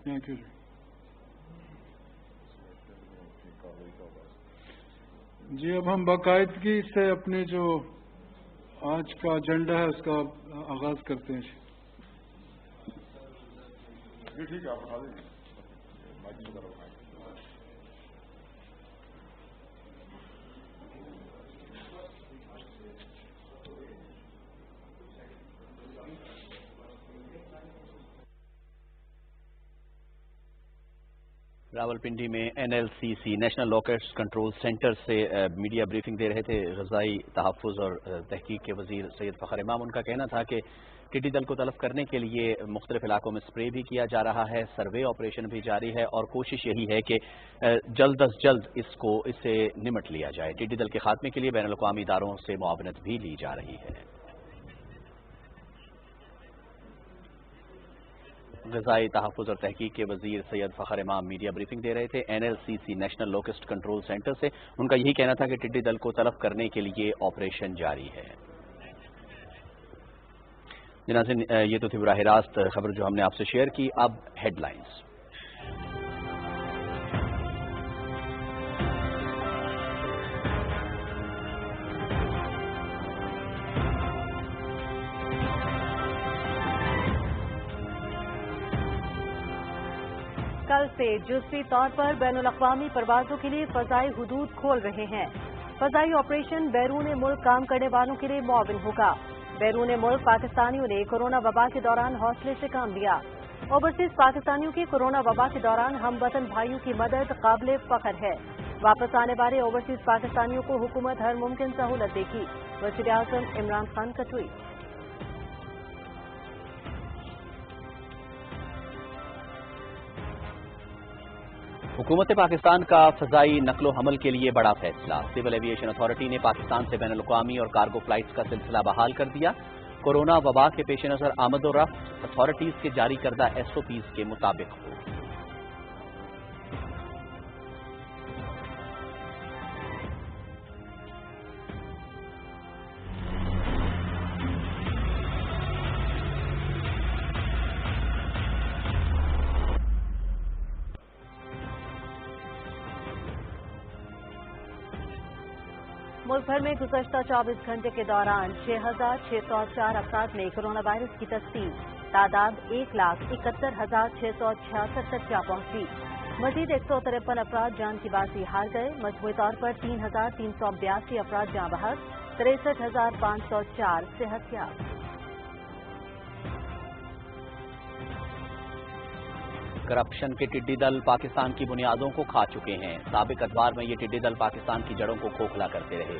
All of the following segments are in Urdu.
تھینک یو جی اب ہم باقاعدگی سے اپنے جو آج کا ایجنڈا ہے اس کا آغاز کرتے ہیں. جی ٹھیک ہے، آپ اٹھا دیں. راولپنڈی میں NLCC national lockers control centre سے میڈیا بریفنگ دے رہے تھے غذائی تحفظ اور تحقیق کے وزیر سید فخر امام. ان کا کہنا تھا کہ ٹڈی دل کو تلف کرنے کے لیے مختلف علاقوں میں سپرے بھی کیا جا رہا ہے، سروے آپریشن بھی جاری ہے اور کوشش یہی ہے کہ جلد از جلد اس سے نمٹ لیا جائے. ٹڈی دل کے خاتمے کے لیے بین الاقوامی اداروں سے معاونت بھی لی جا رہی ہے. غذائی تحفظ اور تحقیق کے وزیر سید فخر امام میڈیا بریفنگ دے رہے تھے NLCC national lockers control centre سے. ان کا یہی کہنا تھا کہ ٹڈی دل کو تلف کرنے کے لیے آپریشن جاری ہے. ناظرین یہ تو تھی براہ راست خبر جو ہم نے آپ سے شیئر کی. اب ہیڈ لائنز. کل سے جزوی طور پر بین الاقوامی پروازوں کے لیے فضائی حدود کھول رہے ہیں. فضائی آپریشن بیرون ملک کام کرنے والوں کے لیے معاون ہوگا. بیرون ملک پاکستانیوں نے کورونا وبا کے دوران حوصلے سے کام لیا. اوورسیز پاکستانیوں کی کورونا وبا کے دوران ہم وطن بھائیوں کی مدد قابل فخر ہے. واپس آنے والے اوورسیز پاکستانیوں کو حکومت ہر ممکن سہولت دے گی. وزیر اعظم عمران خان کا ٹویٹ. حکومت پاکستان کا فضائی نقل و حمل کے لیے بڑا فیصلہ. سول ایویشن اتھارٹی نے پاکستان سے بین الاقوامی اور کارگو فلائٹس کا سلسلہ بحال کر دیا. کورونا وبا کے پیش نظر آمد و رفت اتھارٹیز کے جاری کردہ SOPs کے مطابق ہو. ملک بھر میں گزشتہ 24 گھنٹے کے دوران 6,604 افراد میں کورونا وائرس کی تصدیق. تعداد 1,71,666 تک جا پہنچی. مزید 153 افراد جان کی بازی ہار گئے. مجموعی طور پر 3,382 افراد جاں بحق، 63,504 صحت یاب. کرپشن کے ٹڈی دل پاکستان کی بنیادوں کو کھا چکے ہیں. سابق ادوار میں یہ ٹڈی دل پاکستان کی جڑوں کو کھوکھلا کرتے رہے.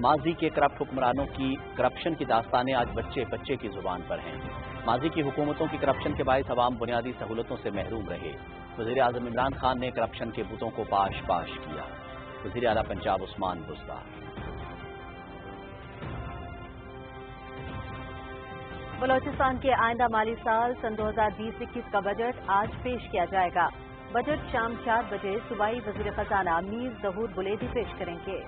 ماضی کے کرپٹ حکمرانوں کی کرپشن کی داستانیں آج بچے بچے کی زبان پر ہیں. ماضی کی حکومتوں کی کرپشن کے باعث عوام بنیادی سہولتوں سے محروم رہے. وزیر اعظم عمران خان نے کرپشن کے بتوں کو پاش پاش کیا. وزیر اعلیٰ پنجاب عثمان بزدار. بلوچستان کے آئندہ مالی سال سن 2020-21 کا بجٹ آج پیش کیا جائے گا. بجٹ شام 4 بجے صوبائی وزیر خزانہ میر ظہور بلیدی پیش کریں گے.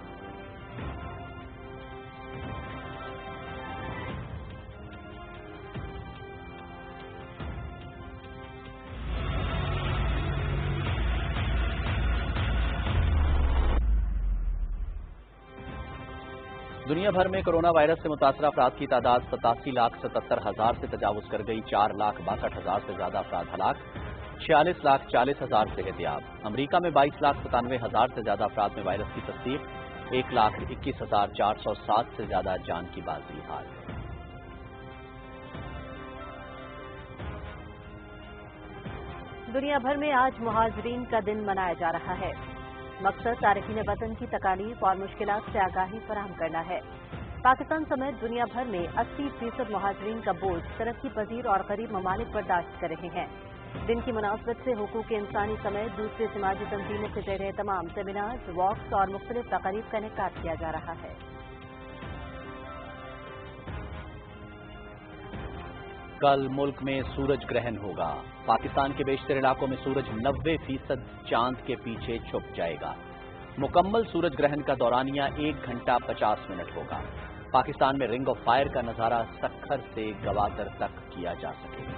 دنیا بھر میں کرونا وائرس سے متاثرہ افراد کی تعداد 87,77,000 سے تجاوز کر گئی. 4,62,000 سے زیادہ افراد ہلاک، 46,40,000 صحت یاب. امریکہ میں 22,97,000 سے زیادہ افراد میں وائرس کی تصدیق، 1,21,407 سے زیادہ جان کی بازی حال. دنیا بھر میں آج مہاجرین کا دن منایا جا رہا ہے. مقصد تارکین وطن کی تکالیف اور مشکلات سے آگاہی فراہم کرنا ہے. پاکستان سمیت دنیا بھر میں 80% مہاجرین کا بوجھ ترقی پذیر اور غریب ممالک برداشت کر رہے ہیں. دن کی مناسبت سے حقوق انسانی سمیت دوسری سماجی تنظیموں کے زیر اہتمام سیمینار، واکس اور مختلف تقاریب کا انعقاد کیا جا رہا ہے. کل ملک میں سورج گرہن ہوگا. پاکستان کے بیشتر علاقوں میں سورج 90% چاند کے پیچھے چھپ جائے گا. مکمل سورج گرہن کا دورانیہ 1 گھنٹہ 50 منٹ ہوگا. پاکستان میں رنگ آف فائر کا نظارہ سکھر سے گوادر تک کیا جا سکے گا.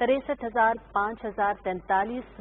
63,543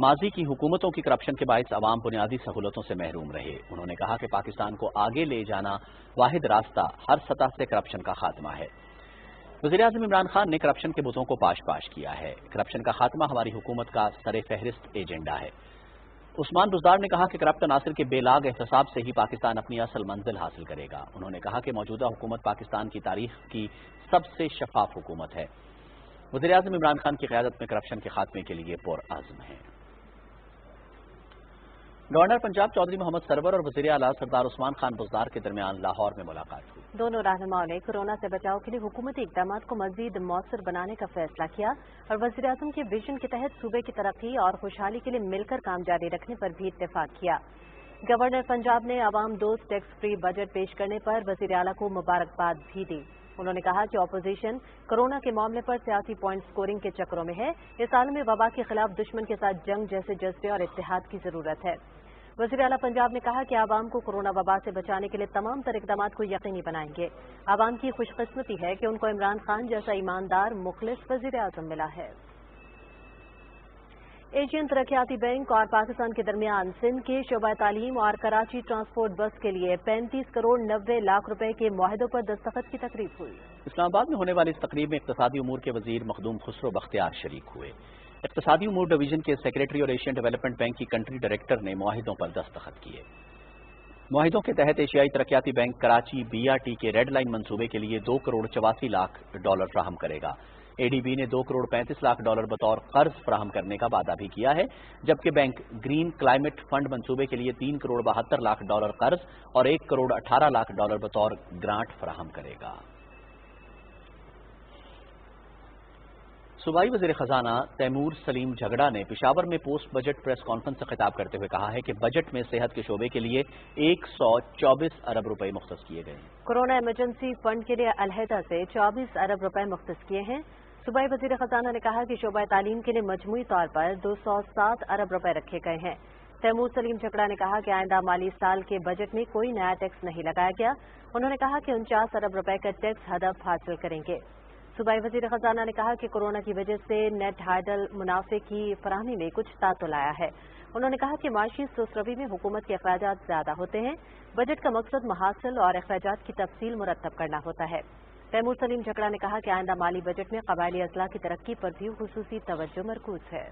ماضی کی حکومتوں کی کرپشن کے باعث عوام بنیادی سہولتوں سے محروم رہے۔ انہوں نے کہا کہ پاکستان کو آگے لے جانا واحد راستہ ہر سطح سے کرپشن کا خاتمہ ہے۔ وزیراعظم عمران خان نے کرپشن کے بتوں کو پاش کیا ہے۔ کرپشن کا خاتمہ ہماری حکومت کا سر فہرست ایجنڈا ہے۔ عثمان بزدار نے کہا کہ کرپٹ عناصر کے بے لاگ احتساب سے ہی پاکستان اپنی اصل منزل حاصل کرے گا۔ انہوں نے کہا کہ موجودہ حکومت پاکستان کی تاریخ کی سب سے شفاف حکومت ہے۔ وزیراعظم عمران خان کی قیادت میں کرپشن کے خاتمے کے لیے پرعزم ہیں۔ گورنر پنجاب چودھری محمد سرور اور وزیر اعلیٰ سردار عثمان خان بزدار کے درمیان لاہور میں ملاقات ہوئی۔ دونوں رہنماؤں نے کورونا سے بچاؤ کے لیے حکومتی اقدامات کو مزید مؤثر بنانے کا فیصلہ کیا اور وزیراعظم کے ویژن کے تحت صوبے کی ترقی اور خوشحالی کے لیے مل کر کام جاری رکھنے پر بھی اتفاق کیا۔ گورنر پنجاب نے عوام دوست ٹیکس فری بجٹ پیش کرنے پر وزیر اعلیٰ کو مبارکباد بھی دی۔ انہوں نے کہا کہ اپوزیشن کورونا کے معاملے پر سیاسی پوائنٹ سکورنگ کے چکروں میں ہے۔ اس عالمی وبا کے خلاف دشمن کے ساتھ جنگ جیسے جذبے اور اتحاد کی ضرورت ہے۔ وزیر اعلیٰ پنجاب نے کہا کہ عوام کو کورونا وبا سے بچانے کے لیے تمام تر اقدامات کو یقینی بنائیں گے۔ عوام کی خوش قسمتی ہے کہ ان کو عمران خان جیسا ایماندار مخلص وزیر اعظم ملا ہے۔ ایشین ترقیاتی بینک اور پاکستان کے درمیان سندھ کے شعبہ تعلیم اور کراچی ٹرانسپورٹ بس کے لیے 35 کروڑ 90 لاکھ روپے کے معاہدوں پر دستخط کی تقریب ہوئی۔ اسلام آباد میں ہونے والی اس تقریب میں اقتصادی امور کے وزیر مخدوم خسرو بختیار شریک ہوئے۔ اقتصادی امور ڈویژن کے سیکریٹری اور ایشین ڈیولپمنٹ بینک کی کنٹری ڈائریکٹر نے معاہدوں پر دستخط کیے۔ معاہدوں کے تحت ایشیائی ترقیاتی بینک کراچی BRT کے ریڈ لائن منصوبے کے لیے 2 کروڑ 84 لاکھ ڈالر فراہم کرے گا۔ ADB نے 2 کروڑ 35 لاکھ ڈالر بطور قرض فراہم کرنے کا وعدہ بھی کیا ہے، جبکہ بینک گرین کلائمیٹ فنڈ منصوبے کے لیے 3 کروڑ 72 لاکھ ڈالر قرض اور 1 کروڑ 18 لاکھ ڈالر بطور گرانٹ فراہم کرے گا۔ صوبائی وزیر خزانہ تیمور سلیم جھگڑا نے پشاور میں پوسٹ بجٹ پریس کانفرنس سے خطاب کرتے ہوئے کہا ہے کہ بجٹ میں صحت کے شعبے کے لیے 124 ارب روپے مختص کیے گئے ہیں۔ کورونا ایمرجنسی فنڈ کے لیے علیحدہ سے 24 ارب روپے مختص کیے ہیں۔ صوبائی وزیر خزانہ نے کہا کہ شعبہ تعلیم کے لیے مجموعی طور پر 207 ارب روپے رکھے گئے ہیں۔ تیمور سلیم جھگڑا نے کہا کہ آئندہ مالی سال کے بجٹ میں کوئی نیا ٹیکس نہیں لگایا گیا۔ انہوں نے کہا کہ 49 ارب روپے کا ٹیکس ہدف حاصل کریں گے۔ صوبائی وزیر خزانہ نے کہا کہ کورونا کی وجہ سے نیٹ ہائیڈل منافع کی فراہمی میں کچھ تعطل آیا ہے۔ انہوں نے کہا کہ معاشی سوسروی میں حکومت کے اخراجات زیادہ ہوتے ہیں۔ بجٹ کا مقصد محاصل اور اخراجات کی تفصیل مرتب کرنا ہوتا ہے۔ تیمور سلیم جھگڑا نے کہا کہ آئندہ مالی بجٹ میں قبائلی اضلاع کی ترقی پر بھی خصوصی توجہ مرکوز ہے۔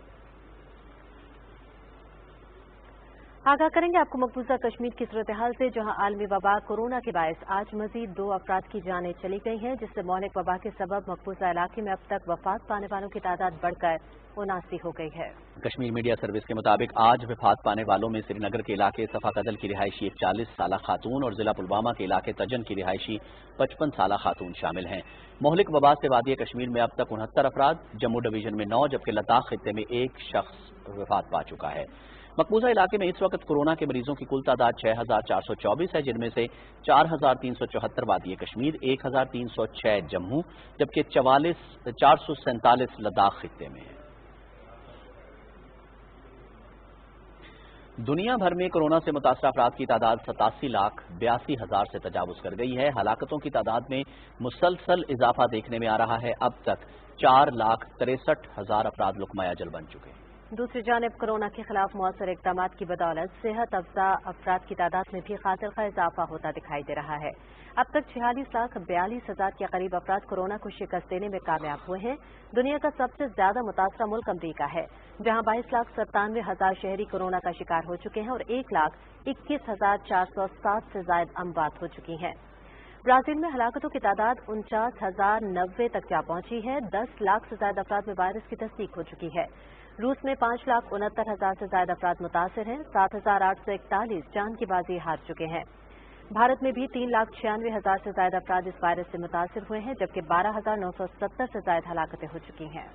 آگاہ کریں گے آپ کو مقبوضہ کشمیر کی صورتحال سے، جہاں عالمی وبا کورونا کے باعث آج مزید 2 افراد کی جانیں چلی گئی ہیں، جس سے مہلک وبا کے سبب مقبوضہ علاقے میں اب تک وفات پانے والوں کی تعداد بڑھ کر 79 ہو گئی ہے۔ کشمیر میڈیا سروس کے مطابق آج وفات پانے والوں میں سری نگر کے علاقے صفا قدل کی رہائشی ایک 40 سالہ خاتون اور ضلع پلوامہ کے علاقے تجن کی رہائشی 55 سالہ خاتون شامل ہیں۔ مہلک وبا سے وادی کشمیر میں اب تک 69 افراد، جموں ڈویژن میں 9 جبکہ لداخ خطے میں 1 شخص وفات پا چکا ہے۔ مقبوضہ علاقے میں اس وقت کورونا کے مریضوں کی کل تعداد 6424 ہے، جن میں سے 4374 وادی کشمیر، 1306 جموں جبکہ 447 لداخ خطے میں ہیں۔ دنیا بھر میں کورونا سے متاثرہ افراد کی تعداد 87,82,000 سے تجاوز کر گئی ہے۔ ہلاکتوں کی تعداد میں مسلسل اضافہ دیکھنے میں آ رہا ہے۔ اب تک 4,63,000 افراد لقمہ اجل بن چکے ہیں۔ دوسری جانب کورونا کے خلاف مؤثر اقدامات کی بدولت صحت افزا افراد کی تعداد میں بھی خاطر خواہ اضافہ ہوتا دکھائی دے رہا ہے۔ اب تک 46,42,000 کے قریب افراد کورونا کو شکست دینے میں کامیاب ہوئے ہیں۔ دنیا کا سب سے زیادہ متاثرہ ملک امریکہ ہے، جہاں 22,97,000 شہری کورونا کا شکار ہو چکے ہیں اور 1,21,407 سے زائد اموات ہو چکی ہیں۔ برازیل میں ہلاکتوں کی تعداد 49,090 تک جا پہنچی ہے۔ 10 لاکھ سے زائد افراد میں وائرس کی تصدیق ہو چکی ہے۔ روس میں 5,69,000 سے زائد افراد متاثر ہیں۔ 7,841 جان کی بازی ہار چکے ہیں۔ بھارت میں بھی 3,96,000 سے زائد افراد اس وائرس سے متاثر ہوئے ہیں، جبکہ 12,970 سے زائد ہلاکتیں ہو چکی ہیں۔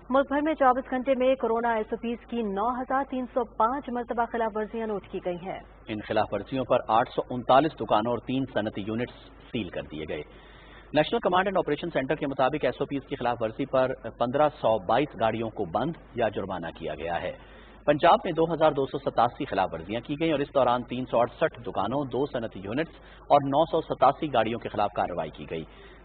ملک بھر میں 24 گھنٹے میں کورونا SOPs کی 9,305 مرتبہ خلاف ورزیاں نوٹ کی گئی ہیں۔ ان خلاف ورزیوں پر 839 دکانوں اور 3 صنعتی یونٹس سیل کر دیے گئے۔ National command and operation centre کے مطابق SOPs کی خلاف ورزی پر 1522 گاڑیوں کو بند یا جرمانہ کیا گیا ہے۔ پنجاب میں 2,287 خلاف ورزیاں کی گئیں اور اس دوران 368 دکانوں، 2 صنعتی یونٹس اور 987 گاڑیوں کے خلاف کارروائی کی گئی۔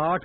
8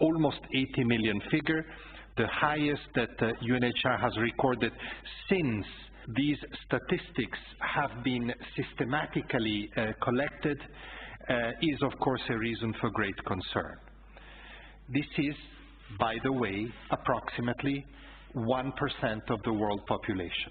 Almost 80 million figure, the highest that UNHCR has recorded since these statistics have been systematically collected, is of course a reason for great concern. This is, by the way, approximately 1% of the world population.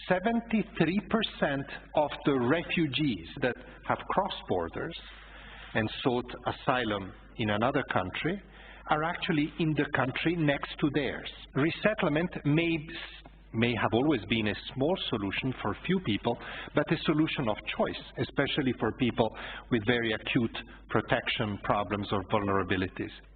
73% of the refugees that have crossed borders and sought asylum in another country are actually in the country next to theirs. Resettlement may have always been a small solution for few people, but a solution of choice, especially for people with very acute protection problems or vulnerabilities.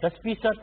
10%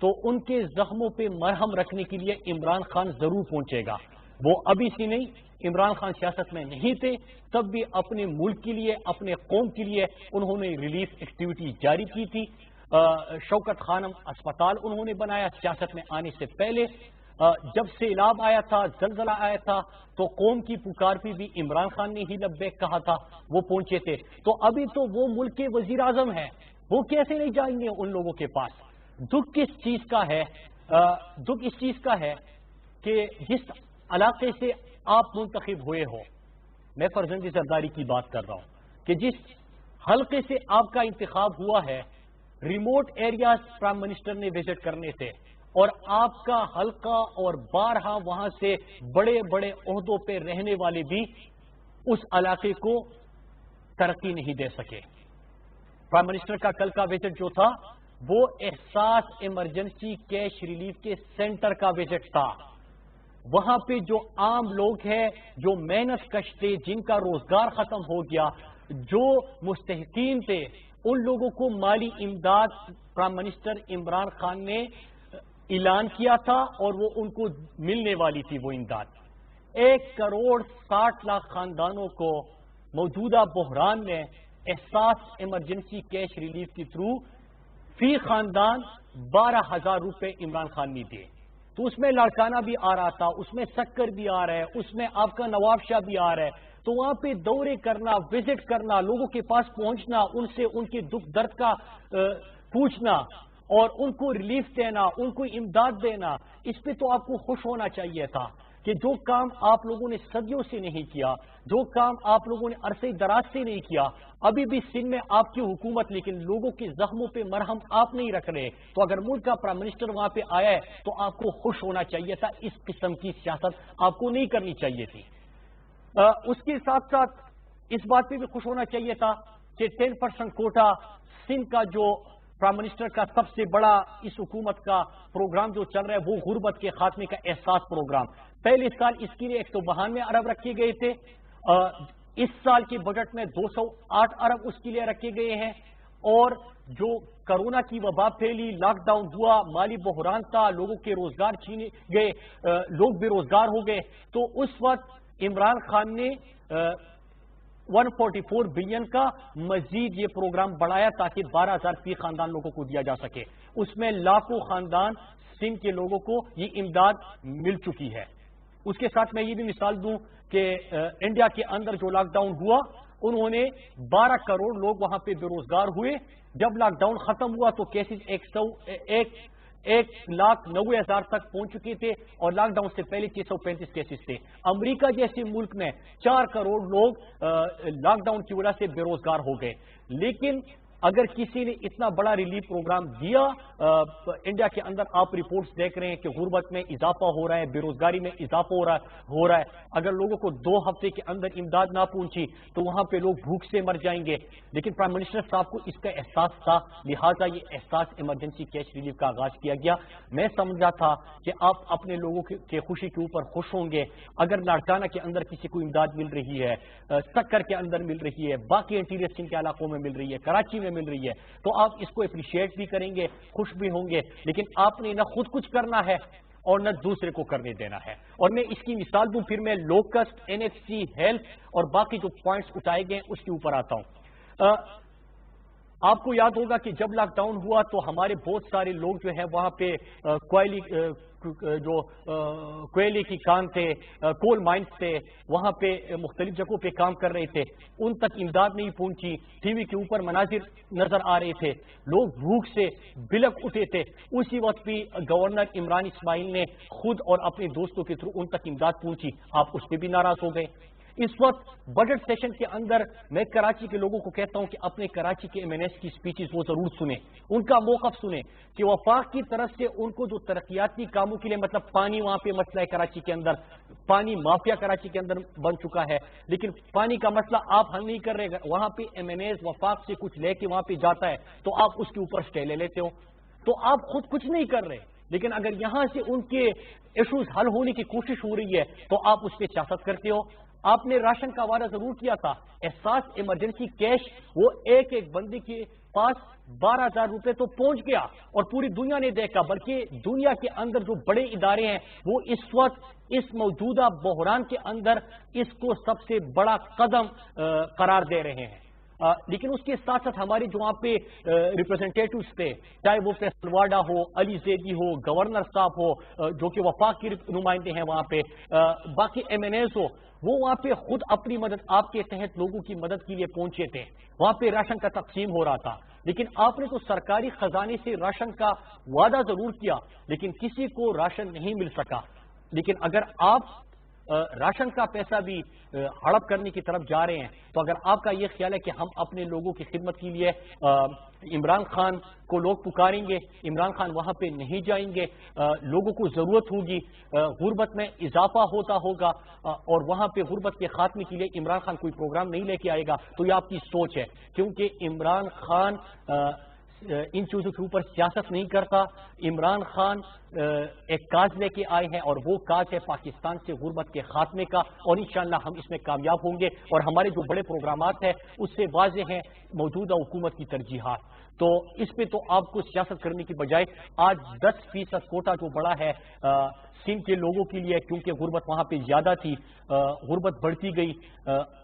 تو ان کے زخموں پہ مرہم رکھنے کے لیے عمران خان ضرور پہنچے گا. وہ ابھی سے نہیں، عمران خان سیاست میں نہیں تھے تب بھی اپنے ملک کے لیے، اپنے قوم کے لیے انہوں نے ریلیف ایکٹیویٹی جاری کی تھی. شوکت خانم اسپتال انہوں نے بنایا سیاست میں آنے سے پہلے. جب سیلاب آیا تھا، زلزلہ آیا تھا، تو قوم کی پکار پہ بھی عمران خان نے ہی لبیک کہا تھا، وہ پہنچے تھے. تو ابھی تو وہ ملک کے وزیر اعظم ہیں، وہ کیسے نہیں جائیں گے ان لوگوں کے پاس؟ دکھ کس چیز کا ہے؟ دکھ اس چیز کا ہے کہ جس علاقے سے آپ منتخب ہوئے ہو، میں فرزند زرداری کی بات کر رہا ہوں، کہ جس حلقے سے آپ کا انتخاب ہوا ہے، ریموٹ ایریاز پرائم منسٹر نے وزٹ کرنے تھے، اور آپ کا حلقہ اور بارہا وہاں سے بڑے بڑے عہدوں پہ رہنے والے بھی اس علاقے کو ترقی نہیں دے سکے. پرائم منسٹر کا کل کا وزٹ جو تھا وہ احساس ایمرجنسی کیش ریلیف کے سینٹر کا وزٹ تھا. وہاں پہ جو عام لوگ ہیں، جو محنت کش تھے، جن کا روزگار ختم ہو گیا، جو مستحقین تھے، ان لوگوں کو مالی امداد پرائم منسٹر عمران خان نے اعلان کیا تھا اور وہ ان کو ملنے والی تھی وہ امداد. 1,60,00,000 خاندانوں کو موجودہ بحران میں احساس ایمرجنسی کیش ریلیف کے تھرو فی خاندان 12,000 روپے عمران خان نے دیے. تو اس میں لاڑکانہ بھی آ رہا تھا، اس میں سکر بھی آ رہا ہے، اس میں آپ کا نواب شاہ بھی آ رہا ہے. تو وہاں پہ دورے کرنا، وزٹ کرنا، لوگوں کے پاس پہنچنا، ان سے ان کے دکھ درد کا پوچھنا اور ان کو ریلیف دینا، ان کو امداد دینا، اس پہ تو آپ کو خوش ہونا چاہیے تھا کہ جو کام آپ لوگوں نے صدیوں سے نہیں کیا، جو کام آپ لوگوں نے عرصے دراز سے نہیں کیا، ابھی بھی سندھ میں آپ کی حکومت، لیکن لوگوں کے زخموں پہ مرہم آپ نہیں رکھ رہے. تو اگر ملک کا پرائم منسٹر وہاں پہ آیا ہے تو آپ کو خوش ہونا چاہیے تھا. اس قسم کی سیاست آپ کو نہیں کرنی چاہیے تھی. اس کے ساتھ ساتھ اس بات پہ بھی خوش ہونا چاہیے تھا کہ 10% کوٹا سندھ کا جو پرائم منسٹر کا سب سے بڑا اس حکومت کا پروگرام جو چل رہا ہے وہ غربت کے خاتمے کا احساس پروگرام. پہلے سال اس کے لیے 192 ارب رکھے گئے تھے. اس سال کے بجٹ میں 208 ارب اس کے لیے رکھے گئے ہیں. اور جو کرونا کی وبا پھیلی، لاک ڈاؤن ہوا، مالی بحران تھا، لوگوں کے روزگار چھینے گئے، لوگ بے روزگار ہو گئے، تو اس وقت عمران خان نے 144 بلین کا مزید یہ پروگرام بڑھایا تاکہ 12,000 فی خاندان لوگوں کو دیا جا سکے. اس میں لاکھوں خاندان سندھ کے لوگوں کو یہ امداد مل چکی ہے. اس کے ساتھ میں یہ بھی مثال دوں کہ انڈیا کے اندر جو لاک ڈاؤن ہوا، انہوں نے 12 کروڑ لوگ وہاں پہ بے روزگار ہوئے. جب لاک ڈاؤن ختم ہوا تو کیسز 1,90,000 تک پہنچ چکے تھے اور لاک ڈاؤن سے پہلے 635 کیسز تھے. امریکہ جیسے ملک میں 4 کروڑ لوگ لاک ڈاؤن کی وجہ سے بے روزگار ہو گئے. لیکن اگر کسی نے اتنا بڑا ریلیف پروگرام دیا، انڈیا کے اندر آپ رپورٹس دیکھ رہے ہیں کہ غربت میں اضافہ ہو رہا ہے، بے روزگاری میں اضافہ ہو رہا ہے. اگر لوگوں کو 2 ہفتے کے اندر امداد نہ پہنچی تو وہاں پہ لوگ بھوک سے مر جائیں گے. لیکن پرائم منسٹر صاحب کو اس کا احساس تھا، لہٰذا یہ احساس ایمرجنسی کیش ریلیف کا آغاز کیا گیا. میں سمجھا تھا کہ آپ اپنے لوگوں کے خوشی کے اوپر خوش ہوں گے. اگر لاڑکانہ کے اندر کسی کو امداد مل رہی ہے، سکر کے اندر مل رہی ہے، باقی انٹیریئر سندھ کے علاقوں میں مل رہی ہے، کراچی میں مل رہی ہے، تو آپ اس کو اپریشیٹ بھی کریں گے، خوش بھی ہوں گے. لیکن آپ نے نہ خود کچھ کرنا ہے اور نہ دوسرے کو کرنے دینا ہے. اور میں اس کی مثال دوں، پھر میں لوکسٹ، NFC، ہیلتھ اور باقی جو پوائنٹس اٹھائے گئے اس کے اوپر آتا ہوں. آپ کو یاد ہوگا کہ جب لاک ڈاؤن ہوا تو ہمارے بہت سارے لوگ جو ہیں وہاں پہ کوئلے کی کان تھے، کول مائنز تھے، وہاں پہ مختلف جگہوں پہ کام کر رہے تھے. ان تک امداد نہیں پہنچی. ٹی وی کے اوپر مناظر نظر آ رہے تھے، لوگ بھوک سے بلک اٹھے تھے. اسی وقت بھی گورنر عمران اسماعیل نے خود اور اپنے دوستوں کے تھرو ان تک امداد پہنچی. آپ اس پہ بھی ناراض ہو گئے. اس وقت بجٹ سیشن کے اندر میں کراچی کے لوگوں کو کہتا ہوں کہ اپنے کراچی کے MNS کی سپیچز وہ ضرور سنیں، ان کا موقف سنیں کہ وفاق کی طرف سے ان کو جو ترقیاتی کاموں کے لیے، مطلب پانی وہاں پہ مسئلہ ہے کراچی کے اندر، پانی مافیا کراچی کے اندر بن چکا ہے، لیکن پانی کا مسئلہ آپ حل نہیں کر رہے. وہاں پہ MNAs وفاق سے کچھ لے کے وہاں پہ جاتا ہے تو آپ اس کے اوپر اسٹے لے لیتے ہو. تو آپ خود کچھ نہیں کر رہے، لیکن اگر یہاں سے ان کے ایشوز حل ہونے کی کوشش ہو رہی ہے تو آپ اس پہ سیاست کرتے ہو. آپ نے راشن کا وعدہ ضرور کیا تھا. احساس ایمرجنسی کیش وہ ایک ایک بندے کے پاس 12,000 روپے تو پہنچ گیا اور پوری دنیا نے دیکھا, بلکہ دنیا کے اندر جو بڑے ادارے ہیں وہ اس وقت اس موجودہ بحران کے اندر اس کو سب سے بڑا قدم قرار دے رہے ہیں. لیکن اس کے ساتھ ساتھ ہمارے جو وہاں پہ ریپرزنٹیٹوز تھے, چاہے وہ فیصل واڈا ہو, علی زیدی ہو, گورنر صاحب ہو جو کہ وفاق کے نمائندے ہیں وہاں پہ, باقی ایم این ایز ہو, وہ وہاں پہ خود اپنی مدد آپ کے تحت لوگوں کی مدد کے لیے پہنچے تھے. وہاں پہ راشن کا تقسیم ہو رہا تھا, لیکن آپ نے تو سرکاری خزانے سے راشن کا وعدہ ضرور کیا لیکن کسی کو راشن نہیں مل سکا. لیکن اگر آپ راشن کا پیسہ بھی ہڑپ کرنے کی طرف جا رہے ہیں تو اگر آپ کا یہ خیال ہے کہ ہم اپنے لوگوں کی خدمت کے لیے عمران خان کو لوگ پکاریں گے, عمران خان وہاں پہ نہیں جائیں گے, لوگوں کو ضرورت ہوگی, غربت میں اضافہ ہوتا ہوگا اور وہاں پہ غربت کے خاتمے کے لیے عمران خان کوئی پروگرام نہیں لے کے آئے گا, تو یہ آپ کی سوچ ہے. کیونکہ عمران خان ان چیزوں کے اوپر سیاست نہیں کرتا. عمران خان ایک کاج لے کے آئے ہیں اور وہ کاج ہے پاکستان سے غربت کے خاتمے کا, اور انشاءاللہ ہم اس میں کامیاب ہوں گے. اور ہمارے جو بڑے پروگرامات ہیں اس سے واضح ہیں موجودہ حکومت کی ترجیحات. تو اس پہ تو آپ کو سیاست کرنے کی بجائے آج 10% کوٹا جو بڑا ہے سندھ کے لوگوں کے لیے, کیونکہ غربت وہاں پہ زیادہ تھی, غربت بڑھتی گئی,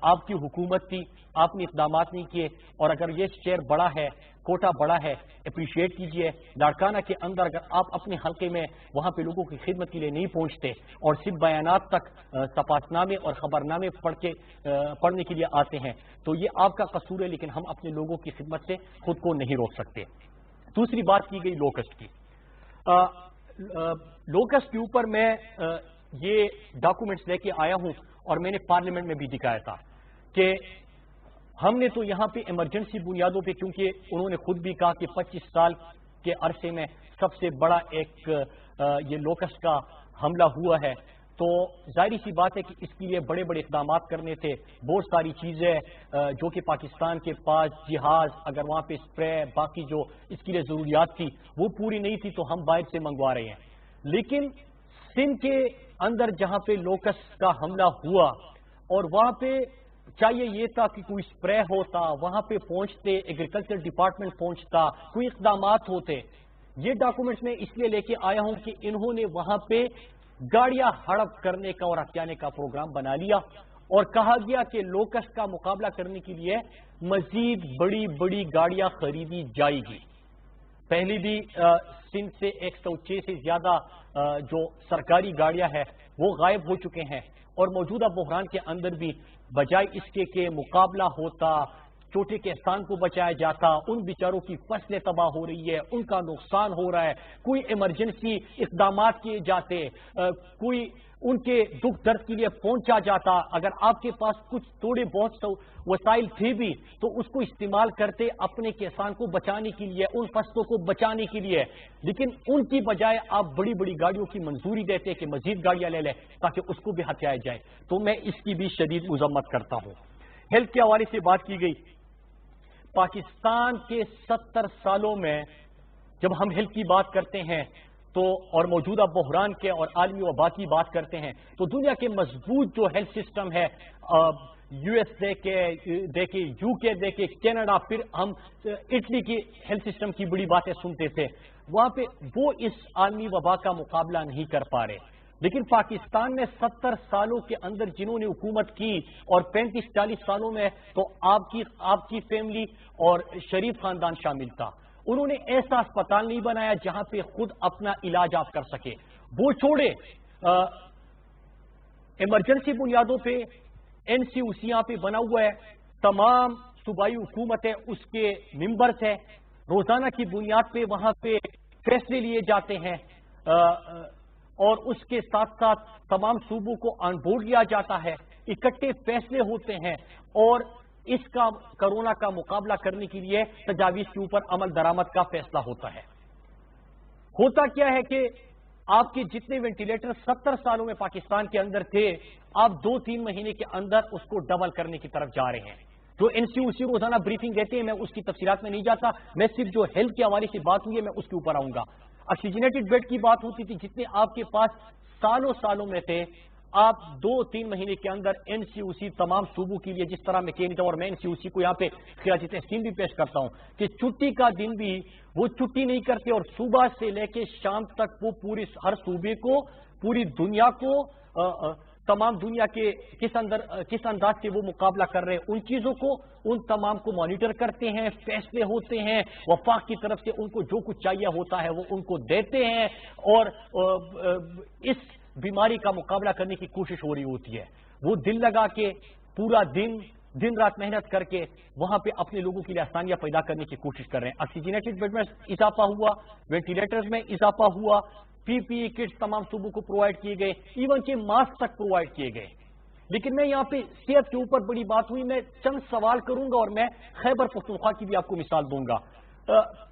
آپ کی حکومت تھی, آپ نے اقدامات نہیں کیے. اور اگر یہ شیئر بڑا ہے, کوٹا بڑا ہے, اپریشیٹ کیجئے. لاڑکانہ کے اندر اگر آپ اپنے حلقے میں وہاں پہ لوگوں کی خدمت کے لیے نہیں پہنچتے اور صرف بیانات تک تپاس نامے اور خبرنامے پڑھنے کے لیے آتے ہیں تو یہ آپ کا قصور ہے, لیکن ہم اپنے لوگوں کی خدمت سے خود کو نہیں روک سکتے. دوسری بات کی گئی لوکسٹ کی. لوکسٹ کے اوپر میں یہ ڈاکومنٹس لے کے آیا ہوں اور میں نے پارلیمنٹ میں بھی دکھایا تھا کہ ہم نے تو یہاں پہ ایمرجنسی بنیادوں پہ, کیونکہ انہوں نے خود بھی کہا کہ 25 سال کے عرصے میں سب سے بڑا ایک یہ لوکسٹ کا حملہ ہوا ہے, تو ظاہری سی بات ہے کہ اس کے لیے بڑے بڑے اقدامات کرنے تھے. بہت ساری چیزیں جو کہ پاکستان کے پاس جہاز, اگر وہاں پہ اسپرے, باقی جو اس کے لیے ضروریات تھی وہ پوری نہیں تھی تو ہم باہر سے منگوا رہے ہیں. لیکن سندھ کے اندر جہاں پہ لوکسٹ کا حملہ ہوا اور وہاں پہ چاہیے یہ تھا کہ کوئی اسپرے ہوتا, وہاں پہ پہنچتے, ایگریکلچر ڈپارٹمنٹ پہنچتا, کوئی اقدامات ہوتے. یہ ڈاکومنٹس میں اس لیے لے کے آیا ہوں کہ انہوں نے وہاں پہ گاڑیاں ہڑپ کرنے کا اور ہتھیانے کا پروگرام بنا لیا اور کہا گیا کہ لوکسٹ کا مقابلہ کرنے کے لیے مزید بڑی بڑی گاڑیاں خریدی جائے گی. پہلی بھی سندھ سے 106 سے زیادہ جو سرکاری گاڑیاں ہیں وہ غائب ہو چکے ہیں, اور موجودہ بحران کے اندر بھی بجائے اس کے کہ مقابلہ ہوتا, چھوٹے کسان کو بچایا جاتا, ان بیچاروں کی فصلیں تباہ ہو رہی ہے, ان کا نقصان ہو رہا ہے, کوئی ایمرجنسی اقدامات کیے جاتے, کوئی ان کے دکھ درد کے لیے پہنچا جاتا. اگر آپ کے پاس کچھ تھوڑے بہت وسائل تھے بھی تو اس کو استعمال کرتے اپنے کسان کو بچانے کے لیے, ان فصلوں کو بچانے کے لیے. لیکن ان کی بجائے آپ بڑی بڑی گاڑیوں کی منظوری دیتے کہ مزید گاڑیاں لے لیں تاکہ اس کو بھی ہتھیایا جائے. تو میں اس کی بھی شدید مذمت کرتا ہوں. ہیلتھ کے حوالے سے بات کی گئی. پاکستان کے 70 سالوں میں جب ہم ہیلتھ کی بات کرتے ہیں تو اور موجودہ بحران کے اور عالمی وبا کی بات کرتے ہیں تو دنیا کے مضبوط جو ہیلتھ سسٹم ہے, یو ایس دیکھے, یو کے دیکھے, کینیڈا, پھر ہم اٹلی کی ہیلتھ سسٹم کی بڑی باتیں سنتے تھے, وہاں پہ وہ اس عالمی وبا کا مقابلہ نہیں کر پا رہے. لیکن پاکستان میں 70 سالوں کے اندر جنہوں نے حکومت کی اور 35-40 سالوں میں تو آپ کی فیملی اور شریف خاندان شامل تھا, انہوں نے ایسا اسپتال نہیں بنایا جہاں پہ خود اپنا علاج آپ کر سکے. وہ چھوڑے ایمرجنسی بنیادوں پہ این سی او سی یہاں پہ بنا ہوا ہے, تمام صوبائی حکومت ہے اس کے ممبرز ہیں, روزانہ کی بنیاد پہ وہاں پہ فیصلے لیے جاتے ہیں اور اس کے ساتھ ساتھ تمام صوبوں کو آن بورڈ لیا جاتا ہے, اکٹھے فیصلے ہوتے ہیں اور اس کا کرونا کا مقابلہ کرنے کے لیے تجاویز کے اوپر عمل درآمد کا فیصلہ ہوتا ہے. ہوتا کیا ہے کہ آپ کے جتنے وینٹیلیٹر 70 سالوں میں پاکستان کے اندر تھے, آپ 2-3 مہینے کے اندر اس کو ڈبل کرنے کی طرف جا رہے ہیں. جو این سی او سی روزانہ بریفنگ دیتے ہیں, میں اس کی تفصیلات میں نہیں جاتا, میں صرف جو ہیلتھ کے حوالے سے بات ہوئی ہے میں اس کے اوپر آؤں گا. آکسیجنیٹڈ بیڈ کی بات ہوتی تھی, جتنے آپ کے پاس سالوں میں تھے, آپ 2-3 مہینے کے اندر NCOC تمام صوبوں کے لیے، جس طرح میں کہہ نہیں تھا، اور میں NCOC کو یہاں پہ خراج تحسین بھی پیش کرتا ہوں کہ چھٹی کا دن بھی وہ چھٹی نہیں کرتے، اور صبح سے لے کے شام تک وہ پوری ہر صوبے کو، پوری دنیا کو، تمام دنیا کے کس انداز سے وہ مقابلہ کر رہے ہیں، ان چیزوں کو، ان تمام کو مانیٹر کرتے ہیں، فیصلے ہوتے ہیں، وفاق کی طرف سے ان کو جو کچھ چاہیے ہوتا ہے وہ ان کو دیتے ہیں، اور اس بیماری کا مقابلہ کرنے کی کوشش ہو رہی ہوتی ہے۔ وہ دل لگا کے پورا دن رات محنت کر کے وہاں پہ اپنے لوگوں کے لیے آسانیاں پیدا کرنے کی کوشش کر رہے ہیں۔ آکسیجنیٹڈ بیڈ میں اضافہ ہوا، وینٹیلیٹرز میں اضافہ ہوا، PPE کٹس تمام صوبوں کو پرووائڈ کیے گئے، ایون کہ ماسک تک پرووائڈ کیے گئے۔ لیکن میں یہاں پہ صحت کے اوپر بڑی بات ہوئی، میں چند سوال کروں گا اور میں خیبر پختونخوا کی بھی آپ کو مثال دوں گا۔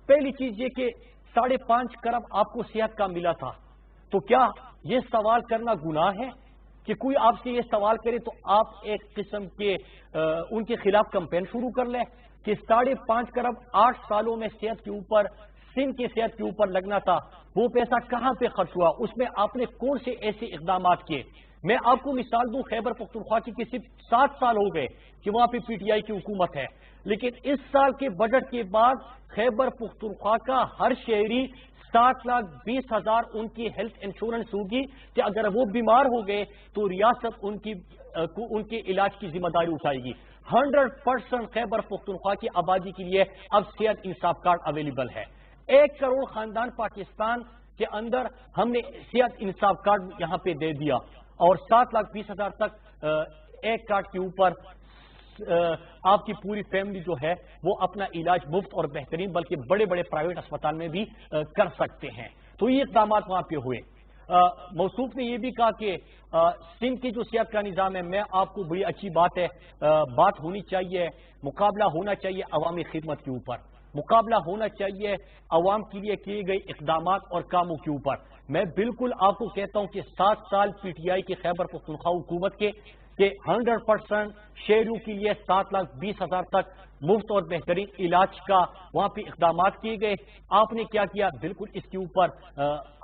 پہلی چیز یہ کہ 5.5 کروڑ آپ کو صحت کا ملا تھا، تو کیا یہ سوال کرنا گناہ ہے کہ کوئی آپ سے یہ سوال کرے تو آپ ایک قسم کے ان کے خلاف کمپین شروع کر لیں کہ 5.5 کروڑ 8 سالوں میں صحت کے اوپر، سندھ کی صحت کے اوپر لگنا تھا، وہ پیسہ کہاں پہ خرچ ہوا، اس میں آپ نے کون سے ایسے اقدامات کیے؟ میں آپ کو مثال دوں خیبر پختونخوا کی کہ صرف 7 سال ہو گئے کہ وہاں پہ PTI کی حکومت ہے، لیکن اس سال کے بجٹ کے بعد خیبر پختونخوا کا ہر شہری 7,20,000 ان کی ہیلتھ انشورنس ہوگی کہ اگر وہ بیمار ہو گئے تو ریاست ان کے علاج کی ذمہ داری اٹھائے گی۔ 100% خیبر پختونخوا کی آبادی کے لیے اب صحت انصاف کارڈ اویلیبل ہے۔ 1 کروڑ خاندان پاکستان کے اندر ہم نے صحت انصاف کارڈ یہاں پہ دے دیا، اور 7,20,000 تک ایک کارڈ کے اوپر آپ کی پوری فیملی جو ہے وہ اپنا علاج مفت اور بہترین بلکہ بڑے بڑے پرائیویٹ اسپتال میں بھی کر سکتے ہیں۔ تو یہ اقدامات وہاں پہ ہوئے۔ موصوف نے یہ بھی کہا کہ سندھ کی جو صحت کا نظام ہے، میں آپ کو بڑی اچھی بات ہے، بات ہونی چاہیے، مقابلہ ہونا چاہیے عوامی خدمت کے اوپر، مقابلہ ہونا چاہیے عوام کے لیے کیے گئے اقدامات اور کاموں کے اوپر۔ میں بالکل آپ کو کہتا ہوں کہ 7 سال PTI کی خیبر پختونخوا حکومت کے کہ 100% شہریوں کے لیے 7,20,000 تک مفت اور بہترین علاج کا وہاں پہ اقدامات کیے گئے۔ آپ نے کیا کیا؟ بالکل اس کے اوپر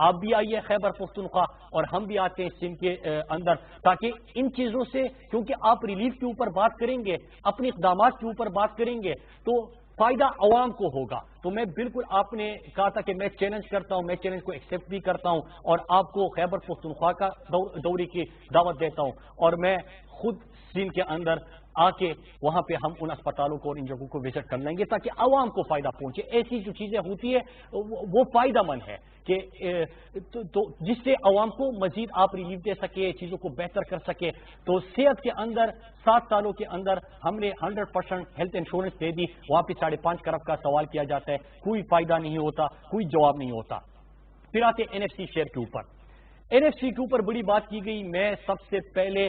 آپ بھی آئیے خیبر پختونخوا اور ہم بھی آتے ہیں سندھ کے اندر، تاکہ ان چیزوں سے، کیونکہ آپ ریلیف کے اوپر بات کریں گے، اپنے اقدامات کے اوپر بات کریں گے تو فائدہ عوام کو ہوگا۔ تو میں بالکل، آپ نے کہا تھا کہ میں چیلنج کرتا ہوں، میں چیلنج کو ایکسیپٹ بھی کرتا ہوں اور آپ کو خیبر پختونخوا کا دورے کی دعوت دیتا ہوں، اور میں خود سندھ کے اندر آ کے وہاں پہ ہم ان اسپتالوں کو اور ان جگہوں کو وزٹ کر لیں گے تاکہ عوام کو فائدہ پہنچے۔ ایسی جو چیزیں ہوتی ہے وہ فائدہ مند ہے کہ جس سے عوام کو مزید آپ ریلیف دے سکے، چیزوں کو بہتر کر سکے۔ تو صحت کے اندر 7 سالوں کے اندر ہم نے 100% ہیلتھ انشورنس دے دی۔ وہاں پہ 5.5 کروڑ کا سوال کیا جاتا ہے، کوئی فائدہ نہیں ہوتا، کوئی جواب نہیں ہوتا۔ پھر آتے NFC شیئر کے اوپر۔ NFC کے اوپر بڑی بات کی گئی۔ میں سب سے پہلے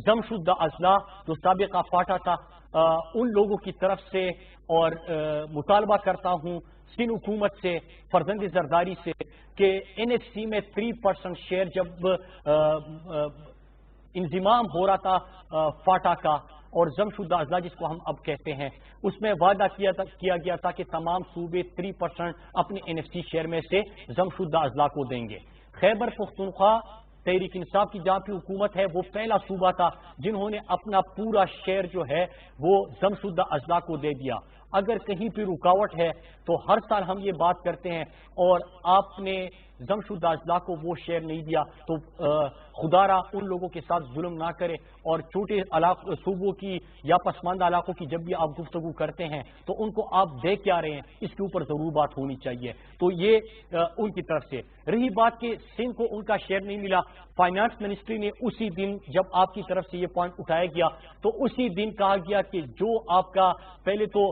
ضمشدہ اضلاع جو سابقہ فاٹا تھا ان لوگوں کی طرف سے اور مطالبہ کرتا ہوں سندھ حکومت سے، فرزند زرداری سے، کہ NFC میں 3% شیئر جب انضمام ہو رہا تھا فاٹا کا اور ضمشدہ اضلاع جس کو ہم اب کہتے ہیں، اس میں وعدہ کیا گیا تھا کہ تمام صوبے 3% اپنے NFC شیئر میں سے ضمشدہ اضلاع کو دیں گے۔ خیبر پختونخوا تحریک انصاف کی جہاں پہ حکومت ہے وہ پہلا صوبہ تھا جنہوں نے اپنا پورا شیئر جو ہے وہ ضمشدہ اضلاع کو دے دیا۔ اگر کہیں پہ رکاوٹ ہے تو ہر سال ہم یہ بات کرتے ہیں اور آپ نے ضمشدہ اضلاع کو وہ شیئر نہیں دیا تو خدا را ان لوگوں کے ساتھ ظلم نہ کرے، اور چھوٹے صوبوں کی یا پسماندہ علاقوں کی جب بھی آپ گفتگو کرتے ہیں تو ان کو آپ دے کیا رہے ہیں، اس کے اوپر ضرور بات ہونی چاہیے۔ تو یہ ان کی طرف سے رہی بات کہ سندھ کو ان کا شیئر نہیں ملا، فائنانس منسٹری نے اسی دن جب آپ کی طرف سے یہ پوائنٹ اٹھایا گیا تو اسی دن کہا گیا کہ جو آپ کا پہلے تو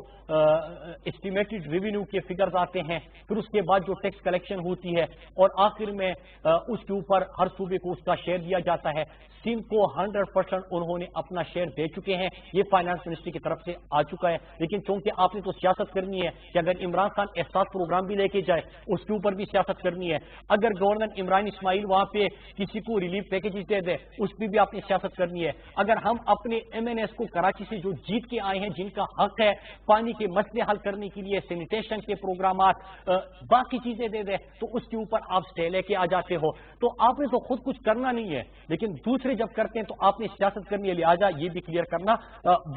اسٹیمیٹڈ ریونیو کے فگرز آتے ہیں، پھر اس کے بعد جو ٹیکس کلیکشن ہوتی ہے اور آخر میں اس کے اوپر ہر صوبے کو اس کا شیئر دیا جاتا ہے۔ سندھ کو 100% انہوں نے اپنا شیئر دے چکے ہیں، یہ فائنانس منسٹری کی طرف سے آ چکا ہے۔ لیکن چونکہ آپ نے تو سیاست کرنی ہے کہ اگر عمران خان احساس پروگرام بھی لے کے جائے اس کے اوپر بھی سیاست کرنی ہے، اگر گورنر عمران اسماعیل وہاں پہ کسی کو ریلیف پیکیجز دے دے اس پہ بھی آپ نے سیاست کرنی ہے، اگر ہم اپنے MNS کو کراچی سے جو جیت کے آئے ہیں جن کا حق ہے پانی کے مسئلے حل کرنے کے لیے، سینیٹیشن کے پروگرامات، باقی چیزیں دے دے تو اس کے اوپر پر آپ سٹے لے کے آ جاتے ہو. تو آپ نے تو خود کچھ کرنا نہیں ہے, لیکن دوسرے جب کرتے ہیں تو آپ نے سیاست کرنی ہے, لہٰذا یہ بھی کلیئر کرنا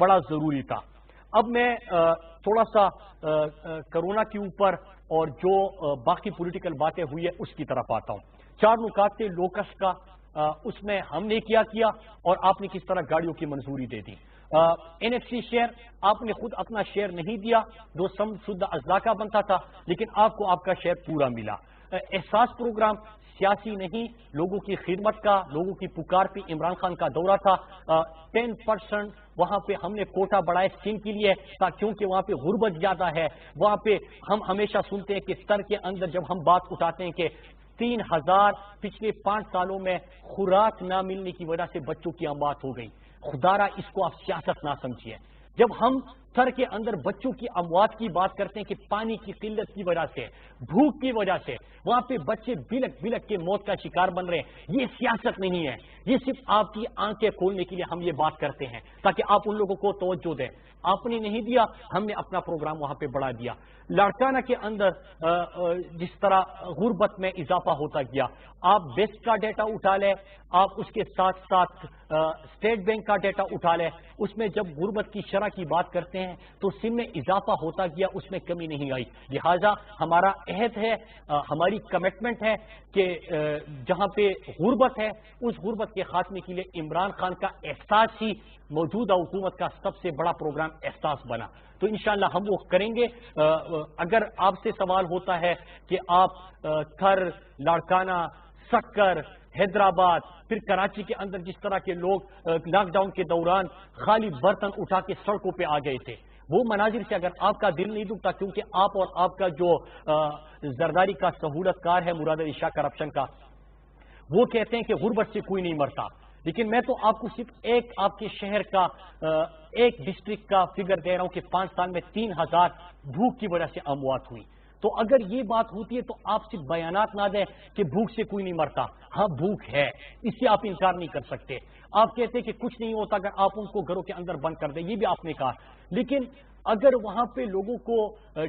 بڑا ضروری تھا. اب میں تھوڑا سا کرونا کے اوپر اور جو باقی پولیٹیکل باتیں ہوئی ہے اس کی طرف آتا ہوں. 4 نکات تھے لوکس کا, اس میں ہم نے کیا اور آپ نے کس طرح گاڑیوں کی منظوری دے دی. NFC شیئر آپ نے خود اپنا شیئر نہیں دیا, جو شدہ اضلاع کا بنتا تھا, لیکن آپ کو آپ کا شیئر پورا ملا. احساس پروگرام سیاسی نہیں, لوگوں کی خدمت کا, لوگوں کی پکار پہ عمران خان کا دورہ تھا. 10% وہاں پہ ہم نے کوٹا بڑھائے سندھ کے لیے, کیونکہ وہاں پہ غربت زیادہ ہے. وہاں پہ ہم ہمیشہ سنتے ہیں کہ سر کے اندر جب ہم بات اٹھاتے ہیں کہ 3000 پچھلے 5 سالوں میں خوراک نہ ملنے کی وجہ سے بچوں کی اموات ہو گئی. خدارا اس کو آپ سیاست نہ سمجھیے. جب ہم سر کے اندر بچوں کی اموات کی بات کرتے ہیں کہ پانی کی قلت کی وجہ سے, بھوک کی وجہ سے وہاں پہ بچے بلک کے موت کا شکار بن رہے ہیں, یہ سیاست نہیں ہے, یہ صرف آپ کی آنکھیں کھولنے کے لیے ہم یہ بات کرتے ہیں تاکہ آپ ان لوگوں کو توجہ دیں. آپ نے نہیں دیا, ہم نے اپنا پروگرام وہاں پہ بڑھا دیا. لاڑکانہ کے اندر جس طرح غربت میں اضافہ ہوتا گیا, آپ بیسٹ کا ڈیٹا اٹھا لیں, آپ اس کے ساتھ ساتھ اسٹیٹ بینک کا ڈیٹا اٹھا لیں, اس میں جب غربت کی شرح کی بات کرتے ہیں تو سندھ میں اضافہ ہوتا گیا, اس میں کمی نہیں آئی. لہٰذا ہمارا عہد ہے, ہماری کمٹمنٹ ہے کہ جہاں پہ غربت ہے اس غربت کے خاتمے کے لیے عمران خان کا احساس ہی موجودہ حکومت کا سب سے بڑا پروگرام احساس بنا. تو انشاءاللہ ہم وہ کریں گے. اگر آپ سے سوال ہوتا ہے کہ آپ تھر, لاڑکانہ, سکر, حیدرآباد, پھر کراچی کے اندر جس طرح کے لوگ لاک ڈاؤن کے دوران خالی برتن اٹھا کے سڑکوں پہ آ گئے تھے, وہ مناظر سے اگر آپ کا دل نہیں دکھتا, کیونکہ آپ اور آپ کا جو زرداری کا سہولت کار ہے مراد علی شاہ کرپشن کا, وہ کہتے ہیں کہ غربت سے کوئی نہیں مرتا, لیکن میں تو آپ کو صرف ایک آپ کے شہر کا ایک ڈسٹرکٹ کا فگر دے رہا ہوں کہ 5 سال میں 3000 بھوک کی وجہ سے اموات ہوئی. تو اگر یہ بات ہوتی ہے تو آپ صرف بیانات نہ دیں کہ بھوک سے کوئی نہیں مرتا. ہاں بھوک ہے, اس سے آپ انکار نہیں کر سکتے. آپ کہتے ہیں کہ کچھ نہیں ہوتا اگر آپ ان کو گھروں کے اندر بند کر دیں, یہ بھی آپ نے کہا, لیکن اگر وہاں پہ لوگوں کو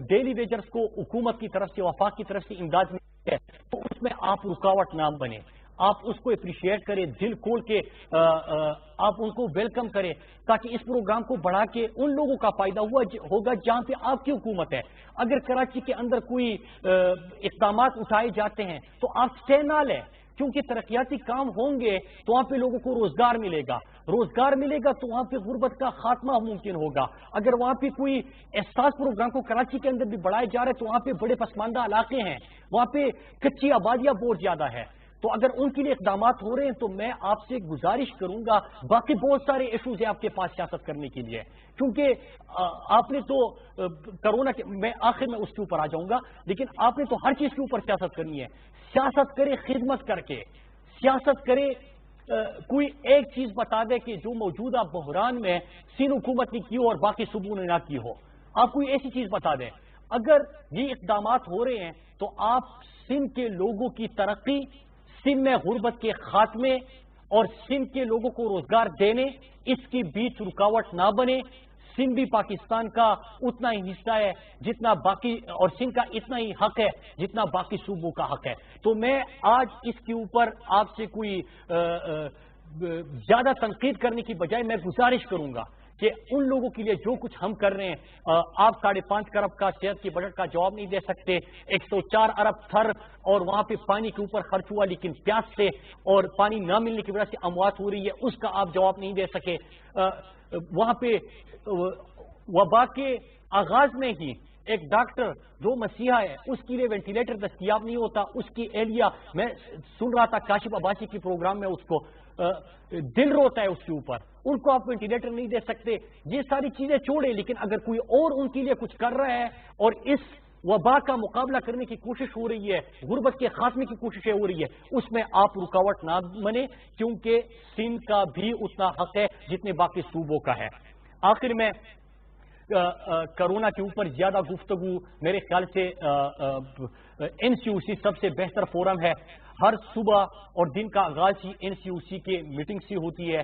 ڈیلی ویجرز کو حکومت کی طرف سے, وفاق کی طرف سے امداد ملتی ہے تو اس میں آپ رکاوٹ نہ بنے, آپ اس کو اپریشیٹ کریں, دل کھول کے آپ ان کو ویلکم کریں, تاکہ اس پروگرام کو بڑھا کے ان لوگوں کا فائدہ ہوگا جہاں پہ آپ کی حکومت ہے. اگر کراچی کے اندر کوئی اقدامات اٹھائے جاتے ہیں تو آپ سٹے نہ لیں, کیونکہ ترقیاتی کام ہوں گے تو وہاں پہ لوگوں کو روزگار ملے گا, روزگار ملے گا تو وہاں پہ غربت کا خاتمہ ممکن ہوگا. اگر وہاں پہ کوئی احساس پروگرام کو کراچی کے اندر بھی بڑھائے جا رہے ہیں تو وہاں پہ بڑے پسماندہ علاقے ہیں, وہاں پہ کچی آبادیاں بہت زیادہ ہے, تو اگر ان کے لیے اقدامات ہو رہے ہیں تو میں آپ سے گزارش کروں گا. باقی بہت سارے ایشوز ہیں آپ کے پاس سیاست کرنے کے لیے, کیونکہ آپ نے تو کرونا کے, میں آخر میں اس کے اوپر آ جاؤں گا, لیکن آپ نے تو ہر چیز کے اوپر سیاست کرنی ہے. سیاست کرے خدمت کر کے, سیاست کرے کوئی ایک چیز بتا دے کہ جو موجودہ بحران میں سندھ حکومت نے کی ہو اور باقی صوبوں نے نہ کی ہو. آپ کوئی ایسی چیز بتا دیں. اگر یہ اقدامات ہو رہے ہیں تو آپ سندھ کے لوگوں کی ترقی, سندھ میں غربت کے خاتمے اور سندھ کے لوگوں کو روزگار دینے, اس کی بیچ رکاوٹ نہ بنے. سندھ بھی پاکستان کا اتنا ہی حصہ ہے جتنا باقی, اور سندھ کا اتنا ہی حق ہے جتنا باقی صوبوں کا حق ہے. تو میں آج اس کے اوپر آپ سے کوئی زیادہ تنقید کرنے کی بجائے میں گزارش کروں گا کہ ان لوگوں کے لیے جو کچھ ہم کر رہے ہیں, آپ 5.5 کروڑ کا صحت کی بجٹ کا جواب نہیں دے سکتے. 104 ارب تھر اور وہاں پہ پانی کے اوپر خرچ ہوا لیکن پیاس سے اور پانی نہ ملنے کی وجہ سے اموات ہو رہی ہے, اس کا آپ جواب نہیں دے سکے. وہاں پہ وبا کے آغاز میں ہی ایک ڈاکٹر جو مسیحا ہے اس کے لیے وینٹیلیٹر دستیاب نہیں ہوتا, اس کی اہلیہ, میں سن رہا تھا کاشف عباسی کے پروگرام میں, اس کو دل روتا ہے اس کے اوپر, ان کو آپ وینٹیلیٹر نہیں دے سکتے. یہ ساری چیزیں چھوڑے, لیکن اگر کوئی اور ان کے لیے کچھ کر رہا ہے اور اس وبا کا مقابلہ کرنے کی کوشش ہو رہی ہے, غربت کے خاتمے کی کوششیں ہو رہی ہے, اس میں آپ رکاوٹ نہ بنے, کیونکہ سندھ کا بھی اتنا حق ہے جتنے باقی صوبوں کا ہے. آخر میں کرونا کے اوپر زیادہ گفتگو میرے خیال سے NCOC سب سے بہتر فورم ہے. ہر صبح اور دن کا آغاز ہی NCOC کے میٹنگ سے ہوتی ہے.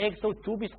124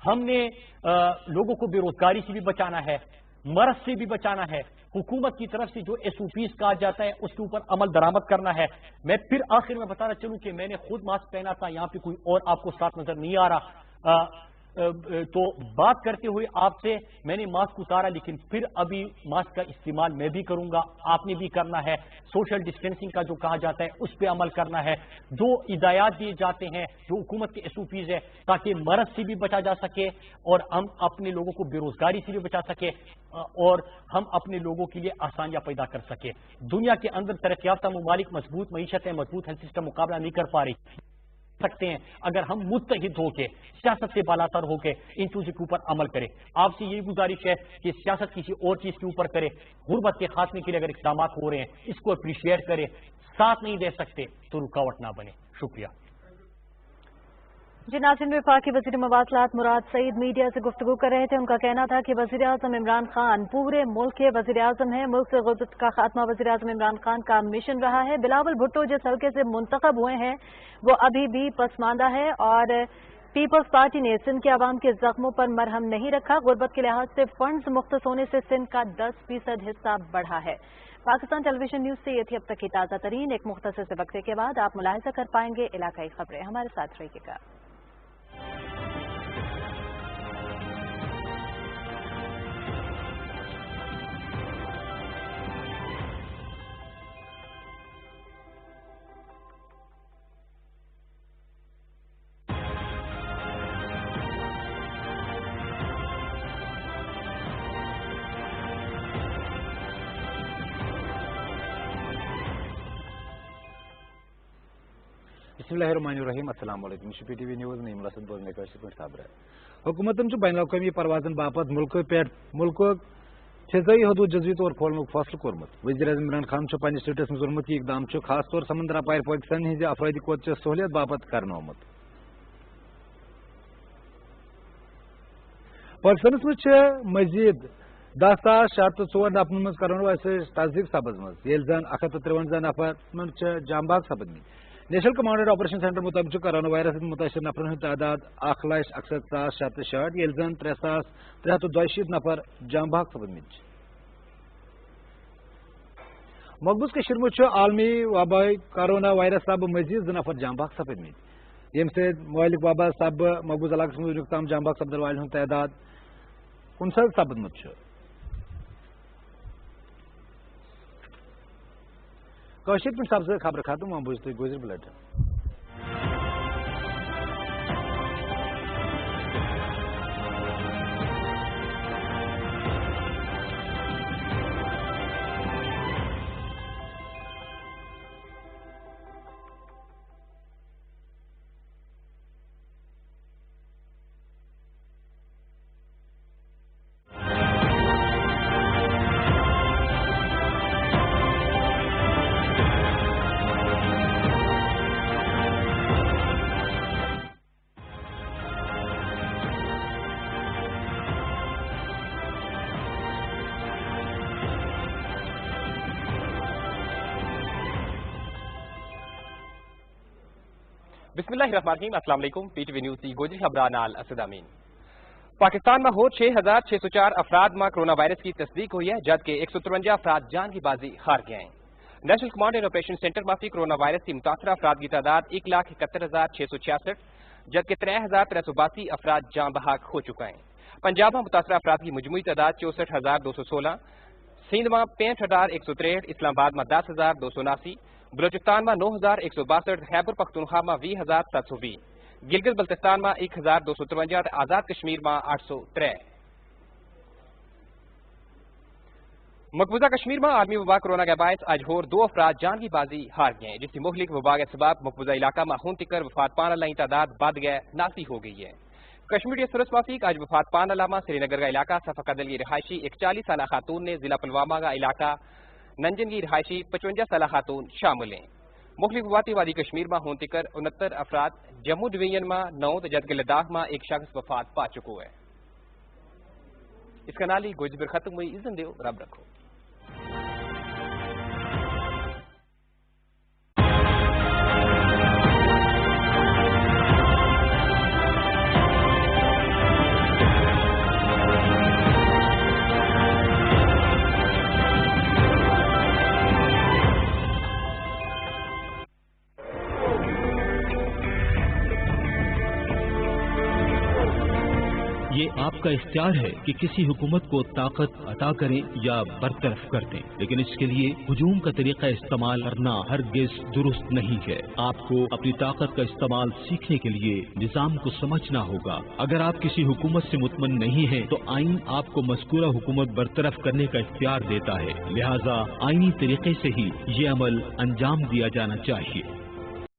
ہم نے لوگوں کو بے روزگاری سے بھی بچانا ہے, مرض سے بھی بچانا ہے, حکومت کی طرف سے جو SOPs کہا جاتا ہے اس کے اوپر عمل درآمد کرنا ہے. میں پھر آخر میں بتانا چلوں کہ میں نے خود ماسک پہنا تھا, یہاں پہ کوئی اور آپ کو ساتھ نظر نہیں آ رہا, تو بات کرتے ہوئے آپ سے میں نے ماسک اتارا, لیکن پھر ابھی ماسک کا استعمال میں بھی کروں گا, آپ نے بھی کرنا ہے. سوشل ڈسٹینسنگ کا جو کہا جاتا ہے اس پہ عمل کرنا ہے, جو ہدایات دیے جاتے ہیں, جو حکومت کے SOPs ہے, تاکہ مرض سے بھی بچا جا سکے اور ہم اپنے لوگوں کو بے روزگاری سے بھی بچا سکے اور ہم اپنے لوگوں کے لیے آسانیاں پیدا کر سکے. دنیا کے اندر ترقی یافتہ ممالک مضبوط معیشت ہے, مضبوط ہیلتھ سسٹم مقابلہ نہیں کر پا رہی سکتے ہیں اگر ہم متحد ہو کے, سیاست سے بالاتر ہو کے ان چیزوں کے اوپر عمل کریں. آپ سے یہی گزارش ہے کہ سیاست کسی اور چیز کے اوپر کرے. غربت کے خاتمے کے لیے اگر اقدامات ہو رہے ہیں اس کو اپریشیٹ کرے, ساتھ نہیں دے سکتے تو رکاوٹ نہ بنے. شکریہ. جی ناظرین, وفاقی وزیر مواصلات مراد سعید میڈیا سے گفتگو کر رہے تھے. ان کا کہنا تھا کہ وزیر اعظم عمران خان پورے ملک کے وزیر اعظم ہیں. ملک سے غربت کا خاتمہ وزیر اعظم عمران خان کا مشن رہا ہے. بلاول بھٹو جس حلقے سے منتخب ہوئے ہیں وہ ابھی بھی پسماندہ ہے اور پیپلز پارٹی نے سندھ کے عوام کے زخموں پر مرہم نہیں رکھا. غربت کے لحاظ سے فنڈز مختص ہونے سے سندھ کا 10% حصہ بڑھا ہے. پاکستان ٹیلی ویژن نیوز سے یہ تھی اب تک کی تازہ ترین. ایک مختصر سے وقفے کے بعد آپ ملاحظہ کر پائیں گے علاقائی خبریں. ہمارے ساتھ رہیے گا. بسم اللہ الرحمن الرحیم. السلام علیکم. پی ٹی وی نیوز نیم لسن بوزنے کا خبر. حکومتن بین الاقوامی پروازن باپت ملک فضائی حدود جزوی طور کھولنے فیصلہ کورمت. وزیر اعظم عمران خان پنس ٹویٹس من وونمت کہ اقدام خاص طور سمندر اپار پاکستان ہز افرادی کوچ سہولیت باپت کرنومت. پاکستانس مزید 10,604 نفرن مز کرونا وائرس تصدیق سپز یل زن 153 نفر من جام بحق سپدمت. نیشنل کمانڈر آپریشن سینٹر مطابق کرونا وائرس متاثر نفرن ہند تعداد 1,61,666 یل زن 3,362 نفر جام بحق سپدمت. مقبوض کشمیر مز عالمی وبائی کرونا وائرس سب مزید 2 نفر جام بحق سپدمت یم مہلک وبا سب مقبوض علاقہ مز ونیک تام جام بحق سپدن والن ہند تعداد 59 سپدمت. کاشر پن سبز خبر ختم وہاں بوجھتے گزر بلٹ. بسم اللہ الرحمن الرحیم. السلام علیکم. پی ٹی وی نیوز کی گوجری خبران نال اسد امین. پاکستان میں ہو 6,604 افراد میں کرونا وائرس کی تصدیق ہوئی ہے جبکہ 153 افراد جان کی بازی ہار گئے ہیں. National command and operation centre میں کرونا وائرس کی متاثرہ افراد کی تعداد 1,71,666 جبکہ 3,382 افراد جان بحق ہو چکا ہے. پنجاب میں متاثرہ افراد کی مجموعی تعداد 64,216، سندھ میں 65,163، اسلام آباد میں 10,279، بلوچستان میں 9,162، خیبر پختونخوا میں 20,720، گلگت بلتستان میں 1,253، آزاد کشمیر میں 803. مقبوضہ کشمیر میں عالمی وبا کرونا کے باعث آج ہور 2 افراد جان کی بازی ہار گئے ہیں جس کی مہلک وبا کے سبب مقبوضہ علاقہ میں ہون تکر وفات پانے والوں کی تعداد بڑھ گئے ناسی ہو گئی ہے. کشمیر سرس مافیق آج وفات پانے والا سری نگر کا علاقہ صفقدل کی رہائشی ایک 40 سالہ خاتون نے ضلع پلوامہ کا علاقہ ننجن کی رہائشی 55 سالہ خاتون شامل ہیں. مختلف وفاتی وادی کشمیر میں ہون تکر 69 افراد، جموں ڈویژن میں 9 جبکہ لداخ میں ایک شخص وفات پا چکو ہے. اس کا نالی گوجبر ختم ہوئی. اذن دیو رب رکھو. یہ آپ کا اختیار ہے کہ کسی حکومت کو طاقت عطا کریں یا برطرف کر دیں، لیکن اس کے لیے ہجوم کا طریقہ استعمال کرنا ہرگز درست نہیں ہے۔ آپ کو اپنی طاقت کا استعمال سیکھنے کے لیے نظام کو سمجھنا ہوگا۔ اگر آپ کسی حکومت سے مطمئن نہیں ہیں تو آئین آپ کو مذکورہ حکومت برطرف کرنے کا اختیار دیتا ہے، لہذا آئینی طریقے سے ہی یہ عمل انجام دیا جانا چاہیے۔